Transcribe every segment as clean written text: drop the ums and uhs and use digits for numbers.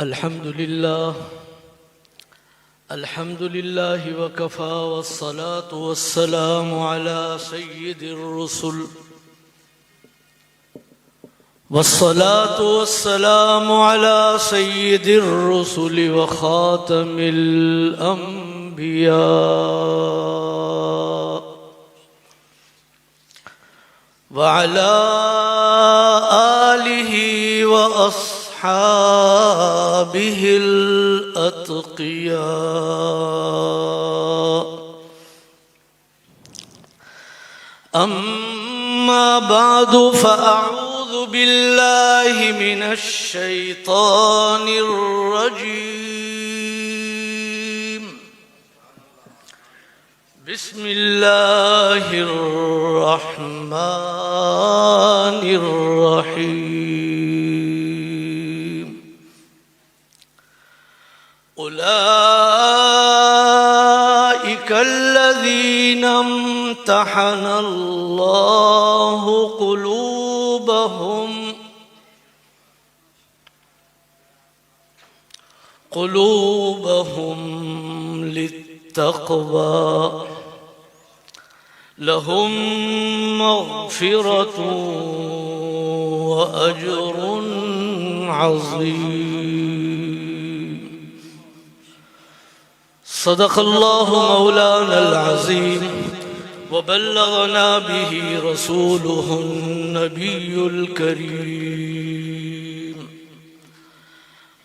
الحمد لله وكفى والصلاة والسلام على سيد الرسل وخاتم الأنبياء وعلى آله وأصحابه الأتقياء. أما بعد فأعوذ بالله من الشيطان الرجيم. بسم الله الرحمن الرحيم. أولئك الذين امتحن الله قلوبهم للتقوى لهم مغفرة وأجر عظيم. صدق الله مولانا العظيم وبلغنا به رسوله النبي الكريم.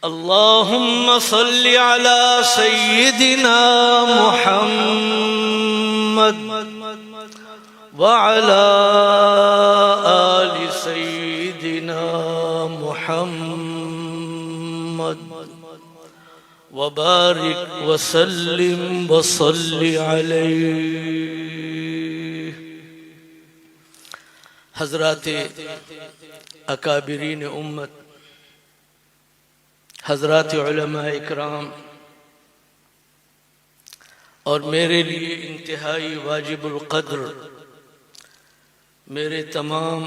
اللهم صل على سيدنا محمد وعلى آل سيدنا محمد وبارك وسلم وصل عليه. حضرات اکابرین امت، حضرات علماء اکرام، اور میرے لیے انتہائی واجب القدر میرے تمام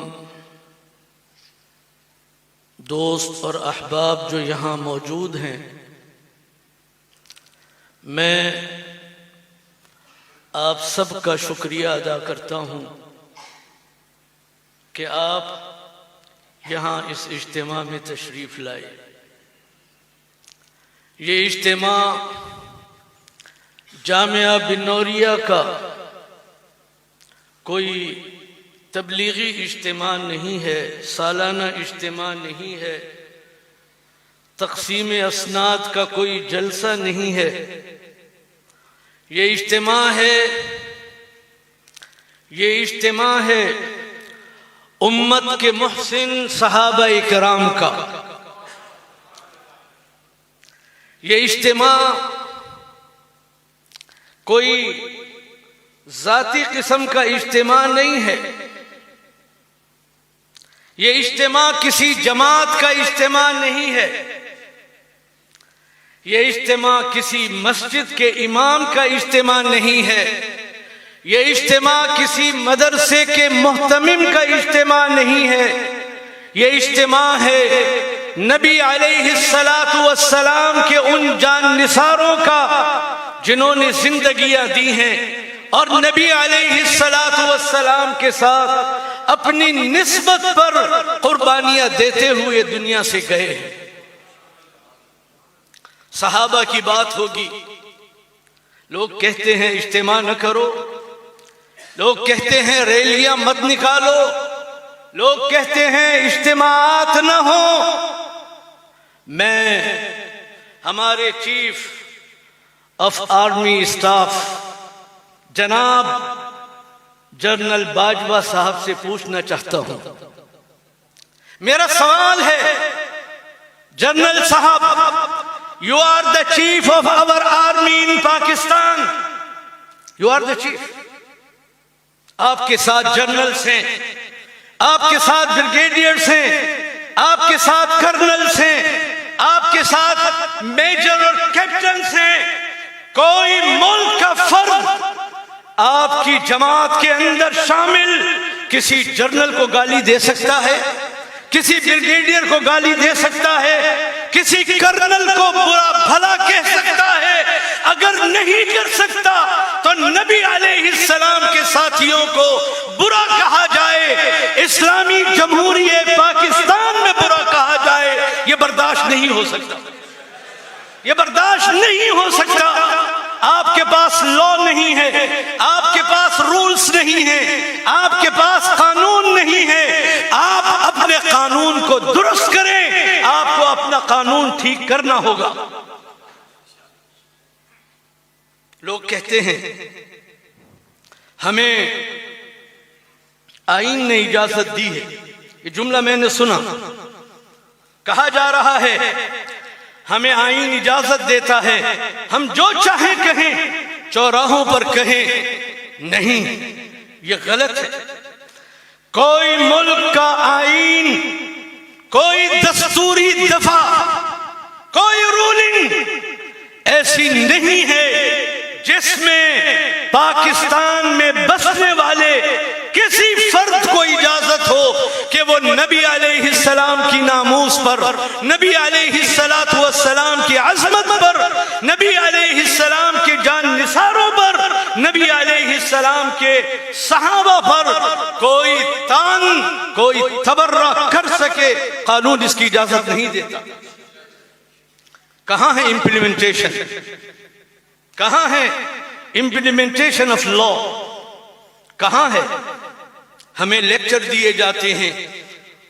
دوست اور احباب جو یہاں موجود ہیں، میں آپ سب کا شکریہ ادا کرتا ہوں کہ آپ یہاں اس اجتماع میں تشریف لائے. یہ اجتماع جامعہ بنوریہ کا کوئی تبلیغی اجتماع نہیں ہے، سالانہ اجتماع نہیں ہے، تقسیم اسناد کا کوئی جلسہ نہیں ہے. یہ اجتماع ہے امت کے محسن صحابہ اکرام کا. یہ اجتماع کوئی ذاتی قسم کا اجتماع نہیں ہے. یہ اجتماع کسی جماعت کا اجتماع نہیں ہے. یہ اجتماع کسی مسجد کے امام کا اجتماع نہیں ہے. یہ اجتماع کسی مدرسے کے محتمم کا اجتماع نہیں ہے. یہ اجتماع ہے نبی علیہ السلام کے ان جان نثاروں کا جنہوں نے زندگیاں دی ہیں اور نبی علیہ السلام کے ساتھ اپنی نسبت پر قربانیاں دیتے ہوئے دنیا سے گئے. صحابہ کی بات ہوگی، لوگ کہتے ہیں اجتماع نہ کرو، لوگ کہتے ہیں ریلیاں مت نکالو، لوگ کہتے ہیں اجتماعات نہ ہوں. میں ہمارے چیف آف آرمی اسٹاف جناب جنرل باجوہ صاحب سے پوچھنا چاہتا ہوں. میرا سوال ہے جنرل صاحب، you are the chief of our army in Pakistan. You are the chief. آپ کے ساتھ جنرلز ہیں، آپ کے ساتھ بریگیڈیئرز ہیں، آپ کے ساتھ کرنلز ہیں، آپ کے ساتھ میجر اور کیپٹنز ہیں. کوئی ملک کا فرد آپ کی جماعت کے اندر شامل کسی جنرل کو گالی دے سکتا ہے؟ کسی بریگیڈیئر کو گالی دے سکتا ہے؟ کسی کرنل کو برا بھلا کہہ سکتا ہے؟ اگر نہیں کر سکتا تو نبی علیہ السلام کے ساتھیوں کو برا کہا جائے، اسلامی جمہوریہ پاکستان میں برا کہا جائے، یہ برداشت نہیں ہو سکتا، یہ برداشت نہیں ہو سکتا۔ آپ کے پاس لا نہیں ہے، آپ کے پاس رولز نہیں ہیں، آپ کے پاس قانون نہیں ہے۔ آپ اپنے قانون کو درست کریں، آپ کو اپنا قانون ٹھیک کرنا ہوگا۔ لوگ کہتے ہیں ہمیں آئین نے اجازت دی ہے، یہ جملہ میں نے سنا، کہا جا رہا ہے ہمیں آئین اجازت دیتا ہے ہم جو چاہیں کہیں، چوراہوں پر کہیں۔ نہیں، یہ غلط ہے۔ کوئی ملک کا آئین، کوئی دستوری دفعہ، کوئی رولنگ ایسی نہیں ہے جس میں پاکستان میں بسنے والے کسی فرد کو اجازت ہو کہ وہ نبی علیہ السلام کی ناموس پر، نبی علیہ السلام کی عظمت پر، نبی علیہ السلام کے جان نثاروں پر، نبی علیہ السلام کے صحابہ پر کوئی تان، کوئی تبرہ کر سکے۔ قانون اس کی اجازت نہیں دیتا۔ کہاں ہے امپلیمنٹیشن؟ کہاں ہے امپلیمنٹیشن آف لا؟ کہاں ہے؟ ہمیں لیکچر دیے جاتے ہیں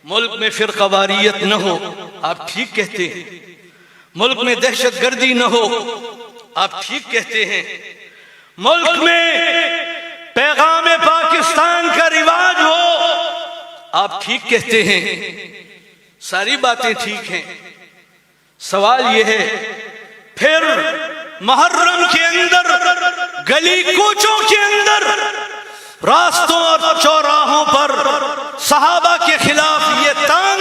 ملک میں فرقہ واریت نہ ہو، آپ ٹھیک کہتے ہیں۔ ملک میں دہشت گردی نہ ہو، آپ ٹھیک کہتے ہیں۔ ملک میں پیغام پاکستان کا رواج ہو، آپ ٹھیک کہتے ہیں۔ ساری باتیں ٹھیک ہیں۔ سوال یہ ہے پھر محرم کے اندر، گلی کوچوں کے اندر، راستوں اور چوراہوں پر صحابہ کے خلاف یہ تان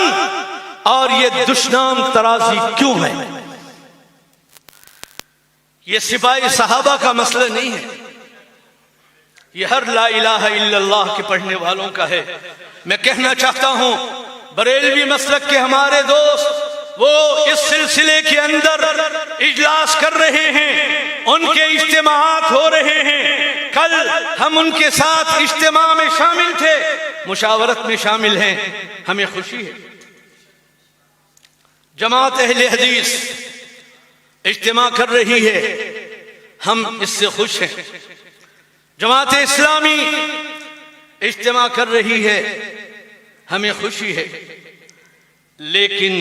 اور یہ دشنام ترازی کیوں ہے؟ یہ سپاہی صحابہ کا مسئلہ نہیں ہے، یہ ہر لا الہ الا اللہ کے پڑھنے والوں کا ہے۔ میں کہنا چاہتا ہوں بریلوی مسلک کے ہمارے دوست وہ اس سلسلے کے اندر اجلاس کر رہے ہیں، ان کے اجتماعات ہو رہے ہیں۔ کل ہم ان کے ساتھ اجتماع میں شامل تھے، مشاورت میں شامل ہیں، ہمیں خوشی ہے۔ جماعت اہل حدیث اجتماع کر رہی ہے، ہم اس سے خوش ہیں۔ جماعت اسلامی اجتماع کر رہی ہے، ہمیں خوشی ہے۔ لیکن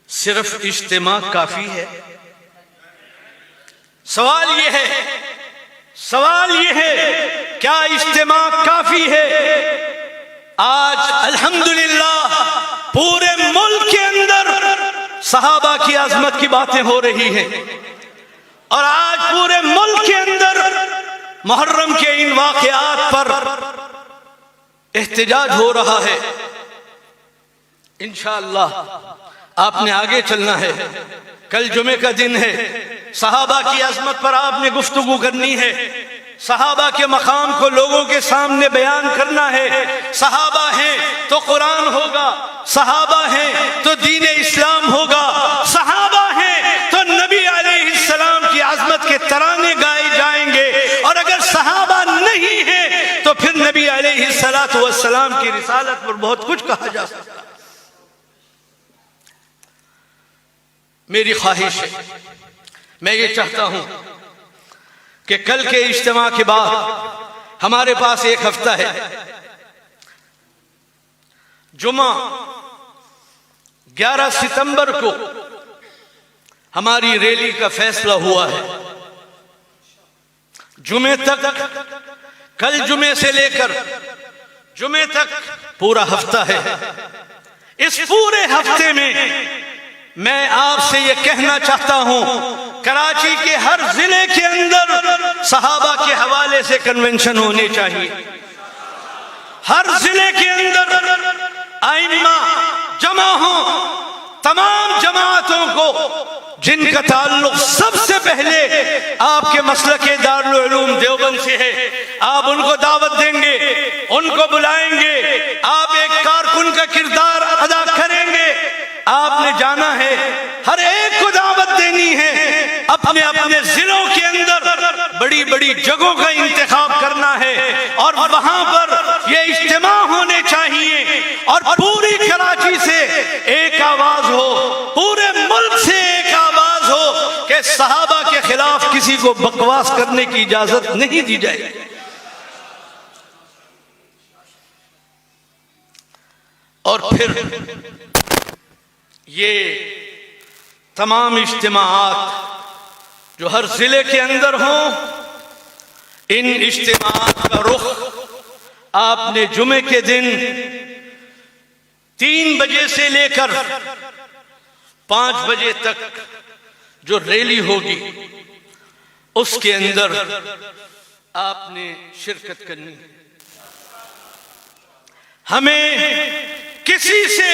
صرف اجتماع کافی ہے؟ سوال یہ ہے کیا اجتماع کافی ہے؟ آج الحمدللہ پورے ملک کے اندر صحابہ کی عظمت کی باتیں ہو رہی ہیں، اور آج پورے ملک کے اندر محرم کے ان واقعات پر احتجاج ہو رہا ہے۔ انشاءاللہ آپ نے آگے چلنا ہے۔ کل جمعے کا دن ہے، صحابہ کی عظمت پر آپ نے گفتگو کرنی ہے، صحابہ کے مقام کو لوگوں کے سامنے بیان کرنا ہے۔ صحابہ ہیں تو قرآن ہوگا، صحابہ ہیں تو دین اسلام ہوگا، صحابہ ہیں تو نبی علیہ السلام کی عظمت کے ترانے گائے جائیں گے، اور اگر صحابہ نہیں ہیں تو پھر نبی علیہ السلام کی رسالت پر بہت کچھ کہا جا سکتا ہے۔ میری خواہش ہے، میں یہ چاہتا ہوں کہ کل کے اجتماع کے بعد ہمارے پاس ایک ہفتہ ہے۔ جمعہ 11 ستمبر کو ہماری ریلی کا فیصلہ ہوا ہے۔ جمعے تک، کل جمعے سے لے کر جمعے تک پورا ہفتہ ہے۔ اس پورے ہفتے میں آپ سے یہ کہنا چاہتا ہوں کراچی کے ہر ضلع کے اندر صحابہ کے حوالے سے کنونشن ہونے چاہیے۔ ہر ضلع کے اندر ائمہ جمع ہوں، تمام جماعتوں کو جن کا تعلق سب سے پہلے آپ کے مسلک دارالعلوم دیوبند سے ہے، آپ ان کو دعوت دیں گے، ان کو بلائیں گے، آپ ایک کارکن کا کردار ادا کریں گے۔ آپ نے جانا ہے، ہر ایک کو دعوت دینی ہے، اپنے اپنے ضلعوں کے اندر بڑی بڑی جگہوں کا انتخاب کرنا ہے اور وہاں پر یہ اجتماع ہونے چاہیے اور پوری کراچی سے ایک آواز ہو، پورے ملک سے ایک آواز ہو کہ صحابہ کے خلاف کسی کو بکواس کرنے کی اجازت نہیں دی جائے۔ اور پھر یہ تمام اجتماعات جو ہر ضلع کے اندر ہوں، ان اجتماعات کا رخ آپ نے جمعے کے دن 3 بجے سے لے کر 5 بجے تک جو ریلی ہوگی اس کے اندر آپ نے شرکت کرنی ہے۔ ہمیں کسی سے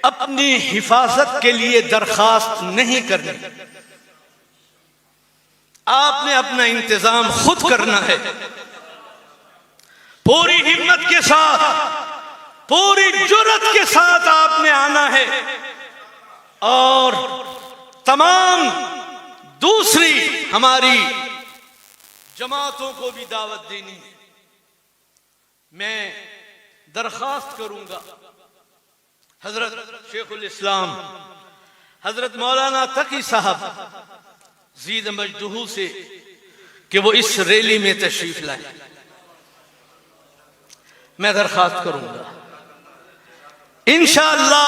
اپنی حفاظت کے لیے درخواست نہیں کرنی، آپ نے اپنا انتظام خود کرنا ہے، پوری ہمت کے ساتھ، پوری جرأت کے ساتھ آپ نے آنا ہے اور تمام دوسری ہماری جماعتوں کو بھی دعوت دینی ہے۔ میں درخواست کروں گا حضرت شیخ الاسلام حضرت مولانا تقی صاحب زید مجدہ سے کہ وہ اس ریلی میں تشریف لائیں۔ میں درخواست کروں گا انشاءاللہ۔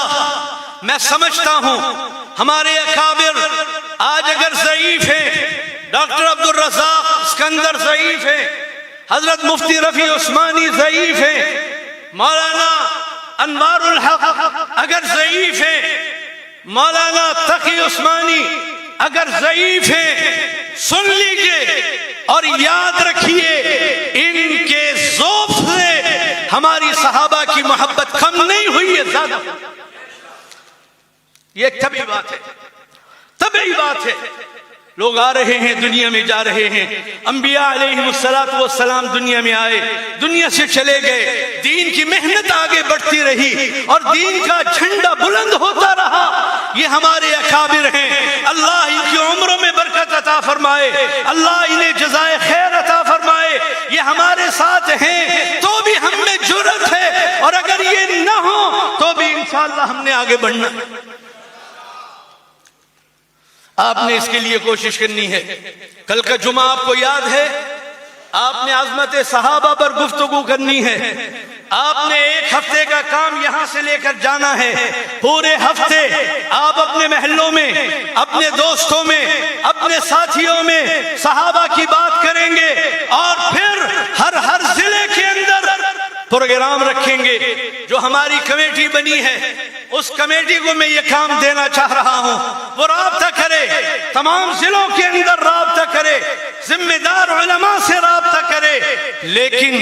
میں سمجھتا ہوں ہمارے اکابر آج اگر ضعیف ہیں، ڈاکٹر عبدالرزاق اسکندر ضعیف ہیں، حضرت مفتی رفیع عثمانی ضعیف ہیں، مولانا انوار الحق اگر ضعیف ہیں، مولانا تقی عثمانی اگر ضعیف ہیں، سن لیجئے اور یاد رکھیے ان کے ذوق سے ہماری صحابہ کی محبت کم نہیں ہوئی ہے، زیادہ۔ یہ طبعی بات ہے، طبعی بات ہے۔ لوگ آ رہے ہیں، دنیا میں جا رہے ہیں، انبیاء علیہ السلام دنیا میں آئے، دنیا سے چلے گئے، دین کی محنت آگے بڑھتی رہی اور دین کا جھنڈا بلند ہوتا رہا۔ یہ ہمارے اکابر ہیں، اللہ ان کی عمروں میں برکت عطا فرمائے، اللہ انہیں جزائے خیر عطا فرمائے۔ یہ ہمارے ساتھ ہیں تو بھی ہم میں جرأت ہے، اور اگر یہ نہ ہو تو بھی انشاءاللہ ہم نے آگے بڑھنا۔ آپ نے اس کے لیے کوشش کرنی ہے۔ کل کا جمعہ آپ کو یاد ہے، آپ نے عظمت صحابہ پر گفتگو کرنی ہے۔ آپ نے 1 ہفتے کا کام یہاں سے لے کر جانا ہے۔ پورے ہفتے آپ اپنے محلوں میں، اپنے دوستوں میں، اپنے ساتھیوں میں صحابہ کی بات کریں گے اور پھر ہر ضلع کے اندر پروگرام رکھیں گے۔ جو ہماری کمیٹی بنی ہے اس کمیٹی کو میں یہ کام دینا چاہ رہا ہوں، وہ رابطہ کرے، تمام ضلعوں کے اندر رابطہ کرے، ذمہ دار علماء سے رابطہ کرے۔ لیکن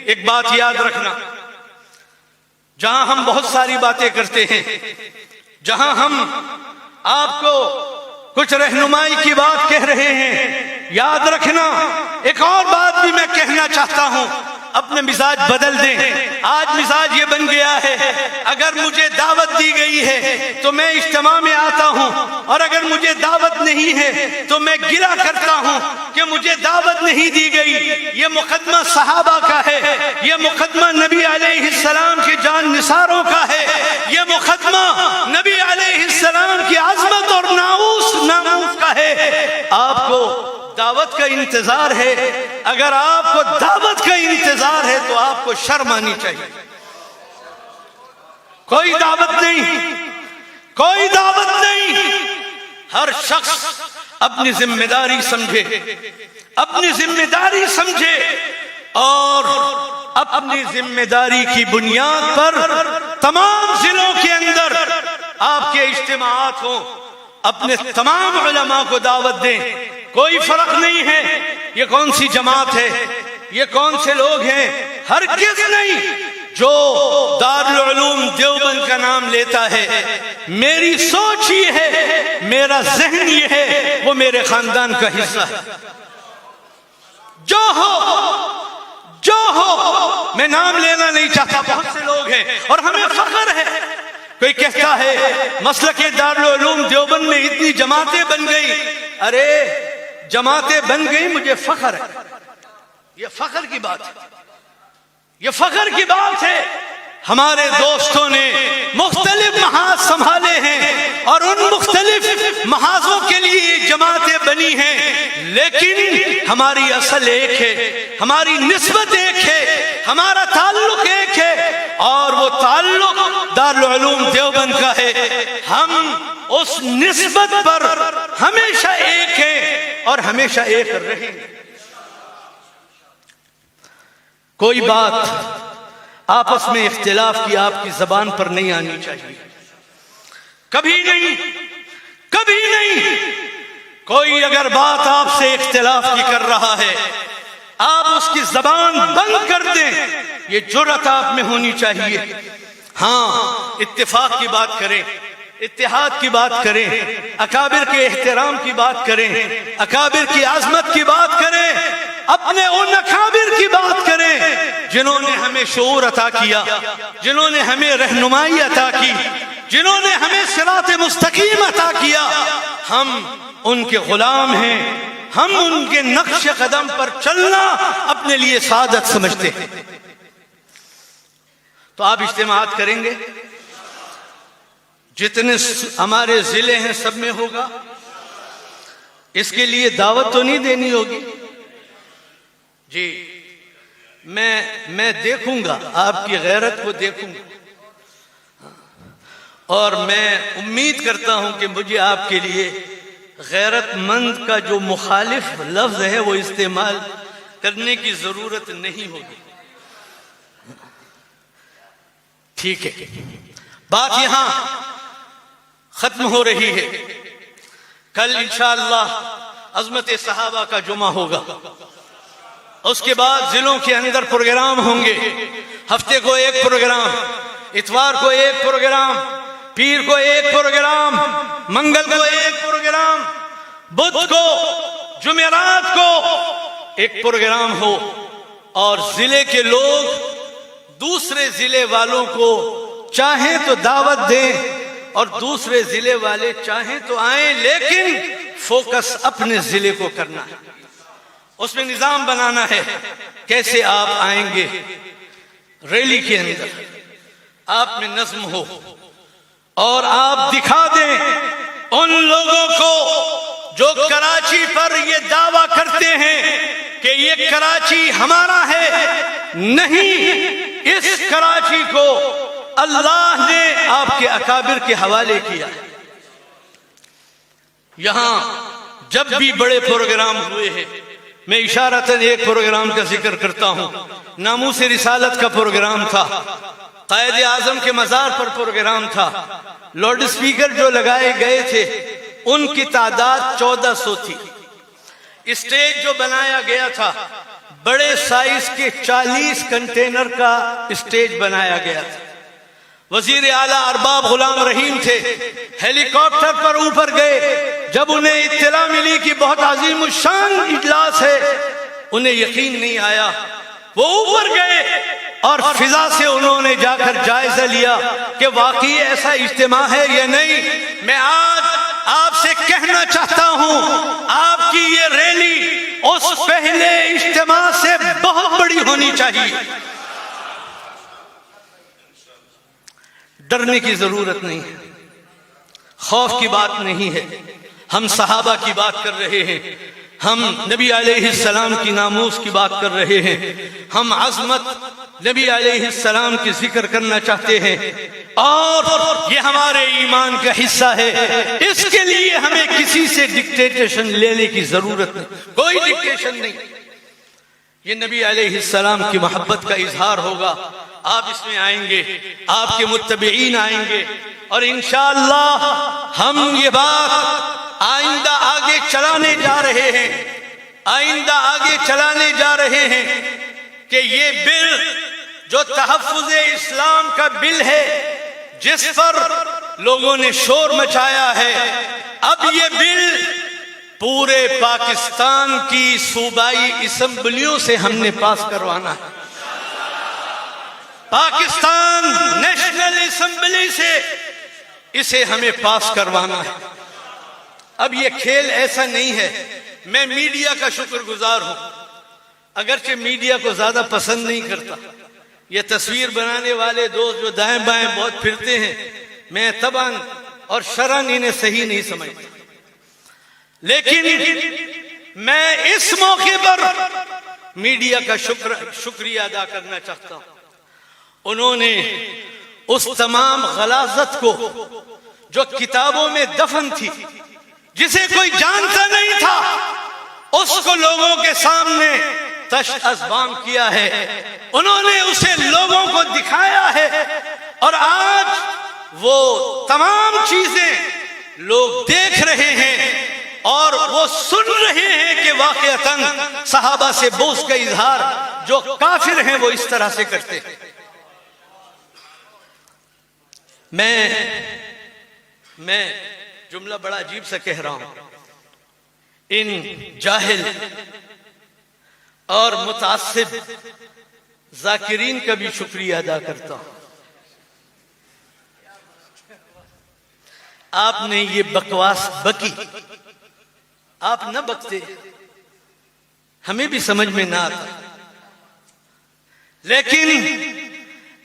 ایک بات یاد رکھنا، جہاں ہم بہت ساری باتیں کرتے ہیں، جہاں ہم آپ کو کچھ رہنمائی کی بات کہہ رہے ہیں، یاد رکھنا ایک اور بات بھی میں کہنا چاہتا ہوں، اپنے مزاج بدل دیں۔ آج مزاج یہ بن گیا ہے، اگر مجھے دعوت دی گئی ہے تو میں اجتماع میں آتا ہوں، اور اگر مجھے دعوت نہیں ہے تو میں گلہ کرتا ہوں کہ مجھے دعوت نہیں دی گئی۔ یہ مقدمہ صحابہ کا ہے، یہ مقدمہ نبی علیہ السلام کی جان نثاروں کا ہے، یہ مقدمہ نبی علیہ السلام کی عظمت اور ناموس کا ہے۔ آپ کو دعوت کا انتظار ہے، اگر آپ کو دعوت کا انتظار ہے تو آپ کو شرم آنی چاہیے۔ کوئی دعوت نہیں، کوئی دعوت نہیں۔ ہر شخص اپنی ذمہ داری سمجھے، اپنی ذمہ داری سمجھے اور اپنی ذمہ داری کی بنیاد پر تمام ضلعوں کے اندر آپ کے اجتماعات ہوں، اپنے تمام علماء کو دعوت دیں۔ کوئی فرق نہیں ہے یہ کون سی جماعت ہے، یہ کون سے لوگ ہیں، ہرگز نہیں۔ جو دارالعلوم دیوبند کا نام لیتا ہے، میری سوچ یہ ہے، میرا ذہن یہ ہے، وہ میرے خاندان کا حصہ ہے۔ جو ہو، میں نام لینا نہیں چاہتا، بہت سے لوگ ہیں اور ہمیں فخر ہے کوئی کہتا ہے مسلک دارالعلوم دیوبند میں اتنی جماعتیں بن گئی. ارے جماعتیں بن گئی، مجھے فخر ہے. یہ فخر کی بات ہے، یہ فخر کی بات ہے. ہمارے دوستوں نے مختلف محاذ سنبھالے ہیں اور ان مختلف محاذوں کے لیے یہ جماعتیں بنی ہیں، لیکن ہماری اصل ایک ہے، ہماری نسبت ایک ہے، ہمارا تعلق ایک ہے، اور وہ تعلق دارالعلوم دیوبند کا ہے. ہم اس نسبت پر ہمیشہ ایک ہیں اور ہمیشہ ایک رہیں گے. کوئی بات آپس میں اختلاف کی آپ کی زبان پر نہیں آنی چاہیے، کبھی نہیں، کبھی نہیں. کوئی اگر بات آپ سے اختلاف کی کر رہا ہے، آپ اس کی زبان بند کر دیں، یہ جرأت آپ میں ہونی چاہیے. ہاں، اتفاق کی بات کریں، اتحاد کی بات کریں، اکابر کے احترام کی بات کریں، اکابر کی عظمت کی بات کریں، اپنے ان اکابر کی بات کریں جنہوں نے ہمیں شعور عطا کیا، جنہوں نے ہمیں رہنمائی عطا کی، جنہوں نے ہمیں صراط مستقیم عطا کیا. ہم ان کے غلام ہیں، ہم ان کے نقش قدم پر چلنا اپنے لیے سعادت سمجھتے ہیں. تو آپ اجتماعات کریں گے؟ جتنے ہمارے ضلع ہیں سب میں ہوگا؟ اس کے لیے دعوت تو نہیں دینی ہوگی؟ جی، میں دیکھوں گا، آپ کی غیرت کو دیکھوں گا، اور میں امید کرتا ہوں کہ مجھے آپ کے لیے غیرت مند کا جو مخالف لفظ ہے وہ استعمال کرنے کی ضرورت نہیں ہوگی. ٹھیک ہے، بات یہاں ختم ہو رہی ہے. کل انشاءاللہ عظمت صحابہ کا جمعہ ہوگا، اس کے بعد ضلعوں کے اندر پروگرام ہوں گے. ہفتے کو ایک پروگرام، اتوار کو ایک پروگرام، پیر کو ایک پروگرام، منگل کو ایک پروگرام، بدھ کو، جمعرات کو ایک پروگرام ہو، اور ضلع کے لوگ دوسرے ضلع والوں کو چاہیں تو دعوت دیں اور دوسرے ضلع والے چاہیں تو آئیں، لیکن فوکس اپنے ضلع کو کرنا ہے. اس میں نظام بنانا ہے کیسے آپ آئیں گے. ریلی کے اندر آپ میں نظم ہو اور آپ دکھا دیں ان لوگوں کو جو کراچی پر یہ دعویٰ کرتے ہیں کہ یہ کراچی ہمارا ہے. نہیں، اس کراچی کو اللہ نے آپ کے اکابر کے حوالے کیا. یہاں جب بھی بڑے پروگرام ہوئے ہیں، میں اشارتاً ایک پروگرام کا ذکر کرتا ہوں. ناموس رسالت کا پروگرام تھا، قائد اعظم کے مزار پر پروگرام تھا. لاؤڈ اسپیکر جو لگائے گئے تھے ان کی تعداد 1400 تھی. اسٹیج جو بنایا گیا تھا بڑے سائز کے 40 کنٹینر کا اسٹیج بنایا گیا تھا. وزیر اعلیٰ ارباب غلام رحیم تھے، ہیلی کاپٹر پر اوپر گئے. جب انہیں اطلاع ملی کہ بہت عظیم الشان اجلاس ہے، انہیں یقین نہیں آیا. وہ اوپر گئے اور فضا سے انہوں نے جا کر جائزہ لیا کہ واقعی ایسا اجتماع ہے یا نہیں. میں آج آپ سے کہنا چاہتا ہوں، آپ کی یہ ریلی اس پہلے اجتماع سے بہت بڑی ہونی چاہیے. ڈرنے کی ضرورت نہیں ہے، خوف کی بات نہیں ہے. ہم صحابہ کی بات کر رہے ہیں، ہم نبی علیہ السلام کی ناموس کی بات کر رہے ہیں، ہم عظمت نبی علیہ السلام کی ذکر کرنا چاہتے ہیں، اور یہ ہمارے ایمان کا حصہ ہے. اس کے لیے ہمیں کسی سے ڈکٹیشن لینے کی ضرورت نہیں، کوئی ڈکٹیشن نہیں. یہ نبی علیہ السلام کی محبت کا اظہار ہوگا. آپ اس میں آئیں گے، آپ کے متبعین آئیں گے، اور انشاءاللہ ہم یہ بات آئندہ آگے چلانے جا رہے ہیں، آئندہ آگے چلانے جا رہے ہیں کہ یہ بل جو تحفظ اسلام کا بل ہے، جس پر لوگوں نے شور مچایا ہے، اب یہ بل پورے پاکستان کی صوبائی اسمبلیوں سے ہم نے پاس کروانا ہے. پاکستان نیشنل اسمبلی سے اسے ہمیں پاس کروانا ہے۔ اب یہ کھیل ایسا نہیں ہے، میں میڈیا کا شکر گزار ہوں، اگرچہ میڈیا کو زیادہ پسند نہیں کرتا، یہ تصویر بنانے والے دوست جو دائیں بائیں بہت پھرتے ہیں، میں طبعاً اور شرعاً انہیں صحیح نہیں سمجھتا، لیکن میں اس موقع پر میڈیا کا شکریہ ادا کرنا چاہتا ہوں۔ انہوں نے اس تمام غلاظت کو جو کتابوں میں دفن تھی، جسے کوئی جانتا نہیں تھا، اس کو لوگوں کے سامنے تشت ازبام کیا ہے، انہوں نے اسے لوگوں کو دکھایا ہے، اور آج وہ تمام چیزیں لوگ دیکھ رہے ہیں اور وہ سن رہے ہیں کہ واقعتاً صحابہ سے بغض کا اظہار جو کافر ہیں وہ اس طرح سے کرتے ہیں۔ میں جملہ بڑا عجیب سا کہہ رہا ہوں، ان جاہل اور متعصب ذاکرین کا بھی شکریہ ادا کرتا ہوں۔ آپ نے یہ بکواس بکی، آپ نہ بکتے ہمیں بھی سمجھ میں نہ آتا، لیکن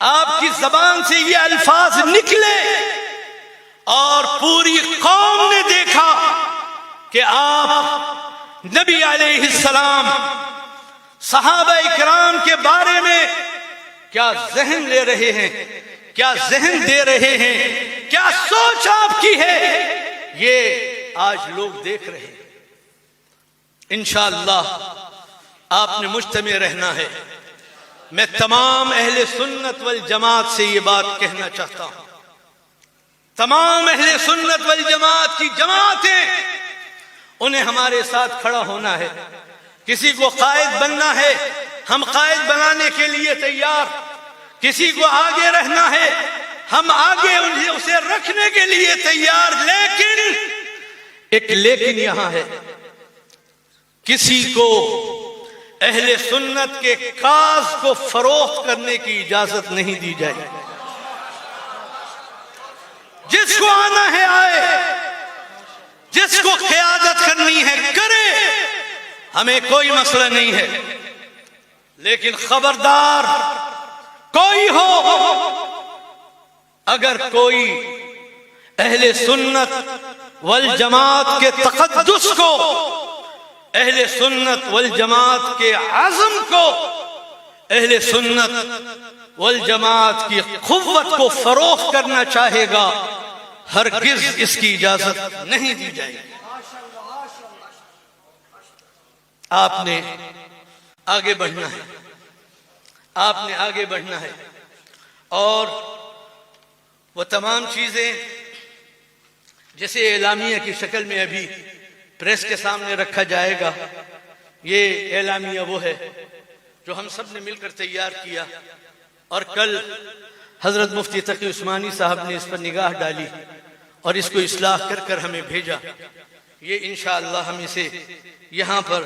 آپ کی زبان سے یہ الفاظ نکلے اور پوری قوم نے دیکھا کہ آپ نبی علیہ السلام صحابہ اکرام کے بارے میں کیا ذہن لے رہے ہیں، کیا ذہن دے رہے ہیں، کیا سوچ آپ کی ہے، یہ آج لوگ دیکھ رہے ہیں۔ انشاءاللہ آپ نے مجتمع رہنا ہے۔ میں تمام اہل سنت والجماعت سے یہ بات کہنا چاہتا ہوں، تمام اہل سنت والجماعت کی جماعتیں، انہیں ہمارے ساتھ کھڑا ہونا ہے۔ کسی کو قائد بننا ہے، ہم قائد بنانے کے لیے تیار، کسی کو آگے رہنا ہے، ہم آگے اسے رکھنے کے لیے تیار، لیکن ایک لیکن یہاں ہے، کسی کو اہل سنت کے کاز کو فروخت کرنے کی اجازت نہیں دی جائے۔ جس کو آنا ہے آئے، جس کو قیادت کرنی ہے کرے، ہمیں کوئی مسئلہ نہیں ہے، لیکن خبردار کوئی ہو، اگر کوئی اہل سنت والجماعت کے تقدس کو، اہل سنت والجماعت کے عزم کو، اہل سنت والجماعت کی قوت کو فروخت کرنا چاہے گا، ہرگز اس کی اجازت نہیں دی جائے گی۔ آپ نے آگے بڑھنا ہے، آپ نے آگے بڑھنا ہے، اور وہ تمام چیزیں جیسے اعلامیہ کی شکل میں ابھی پریس کے سامنے رکھا جائے گا، یہ اعلامیہ وہ ہے جو ہم سب نے مل کر تیار کیا، اور کل حضرت مفتی تقی عثمانی صاحب نے اس پر نگاہ ڈالی اور اس کو اصلاح کر کر ہمیں بھیجا۔ یہ انشاءاللہ ہم اسے یہاں پر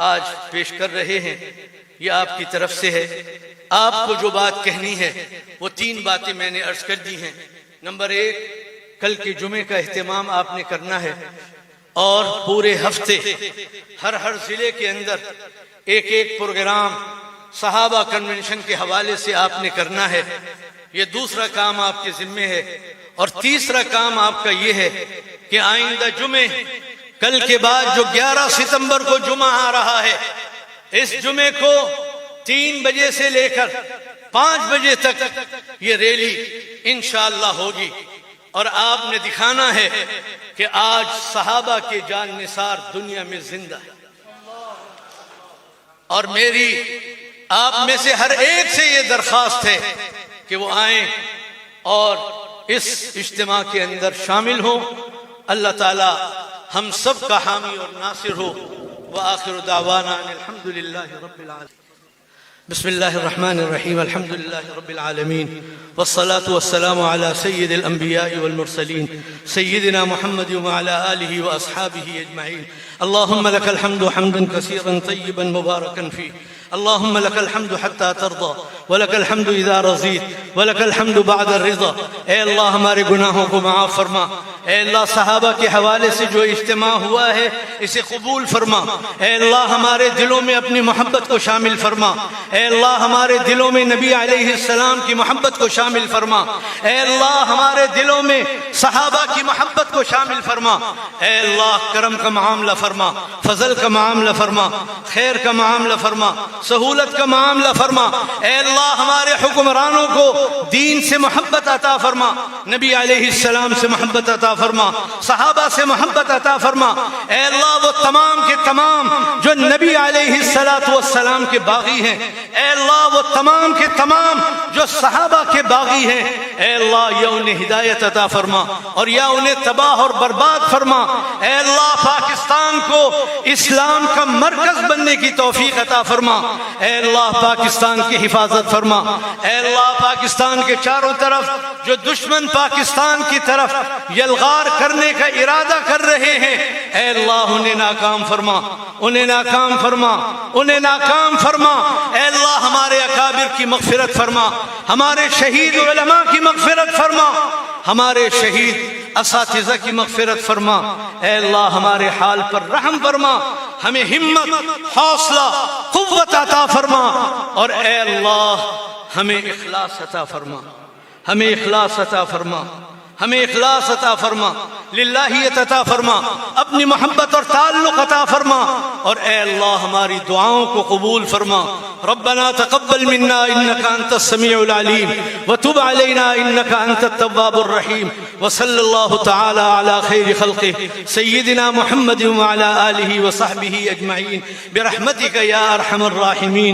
آج پیش کر رہے ہیں، یہ آپ کی طرف سے ہے۔ آپ کو جو بات کہنی ہے وہ 3 باتیں میں نے عرض کر دی ہیں۔ نمبر 1، کل کے جمعے کا اہتمام آپ نے کرنا ہے، اور پورے ہفتے ہر ضلع کے اندر ایک پروگرام صحابہ کنونشن کے حوالے سے آپ نے کرنا ہے۔ یہ دوسرا کام آپ کے ذمے ہے، اور تیسرا کام آپ کا یہ ہے کہ آئندہ جمعے، کل کے بعد جو 11 ستمبر کو جمعہ آ رہا ہے، اس جمعے کو 3 بجے سے لے کر 5 بجے تک یہ ریلی انشاءاللہ ہوگی، اور آپ نے دکھانا ہے کہ آج صحابہ کے جان نثار دنیا میں زندہ ہے۔ اور میری آپ میں سے ہر ایک سے یہ درخواست ہے کہ وہ آئیں اور اس اجتماع کے اندر شامل ہوں۔ اللہ تعالی ہم سب کا حامی اور ناصر ہو۔ وآخر دعوانا ان الحمدللہ رب العالمین۔ بسم اللہ الرحمن الرحیم، الحمدللہ رب العالمین، والصلاة والسلام على سید الانبیاء والمرسلین سیدنا محمد وعلى آلہ واصحابہ اجمعین۔ اللہم لک الحمد حمدا کثیرا طیبا مبارکا فیہ، اللہم لک الحمد حتی ترضى وَلَكَ الْحَمْدُ إِذَا رَضِيتَ وَلَكَ الْحَمْدُ بَعْدَ الرِّضَا۔ اے اللہ ہمارے گناہوں کو معاف فرما، اے اللہ صحابہ کے حوالے سے جو اجتماع ہوا ہے اسے قبول فرما، اے اللہ ہمارے دلوں میں اپنی محبت کو شامل فرما، اے اللہ ہمارے دلوں میں نبی علیہ السلام کی محبت کو شامل فرما، اے اللہ ہمارے دلوں میں صحابہ کی محبت کو شامل فرما، اے اللہ کرم کا معاملہ فرما، فضل کا معاملہ فرما، خیر کا معاملہ فرما، سہولت کا معاملہ فرما، اے اللہ ہمارے حکمرانوں کو دین سے محبت عطا فرما، نبی علیہ السلام سے محبت عطا فرما، صحابہ سے محبت عطا فرما، اے اللہ وہ تمام کے تمام جو نبی علیہ السلام کے باغی ہیں، اے اللہ وہ تمام کے تمام جو صحابہ کے باغی ہیں، اے اللہ یا انہیں ہدایت عطا فرما اور یا انہیں تباہ اور برباد فرما، اے اللہ پاکستان کو اسلام کا مرکز بننے کی توفیق عطا فرما، اے اللہ پاکستان کی حفاظت فرما، اے اللہ پاکستان کے چاروں طرف جو دشمن پاکستان کی طرف یلغار کرنے کا ارادہ کر رہے ہیں، اے اللہ انہیں ناکام فرما، انہیں ناکام فرما، انہیں ناکام فرما، اے اللہ ہمارے اکابر کی مغفرت فرما، ہمارے شہید علماء کی مغفرت فرما، ہمارے شہید اساتذہ کی مغفرت فرما، اے اللہ ہمارے حال پر رحم فرما، ہمیں ہمت، حوصلہ، قوت عطا فرما، اور اے اللہ ہمیں اخلاص عطا فرما، ہمیں اخلاص عطا فرما، ہمیں اخلاص عطا فرما، للہیت عطا فرما، اپنی محبت اور تعلق عطا فرما، اور اے اللہ ہماری دعاؤں کو قبول فرما۔ ربنا تقبل منا انك انت السميع العليم وتب علينا انك انت التواب الرحيم، وصلى الله تعالى على خير خلقه سيدنا محمد وعلى آله وصحبه اجمعين برحمتك يا ارحم الراحمين۔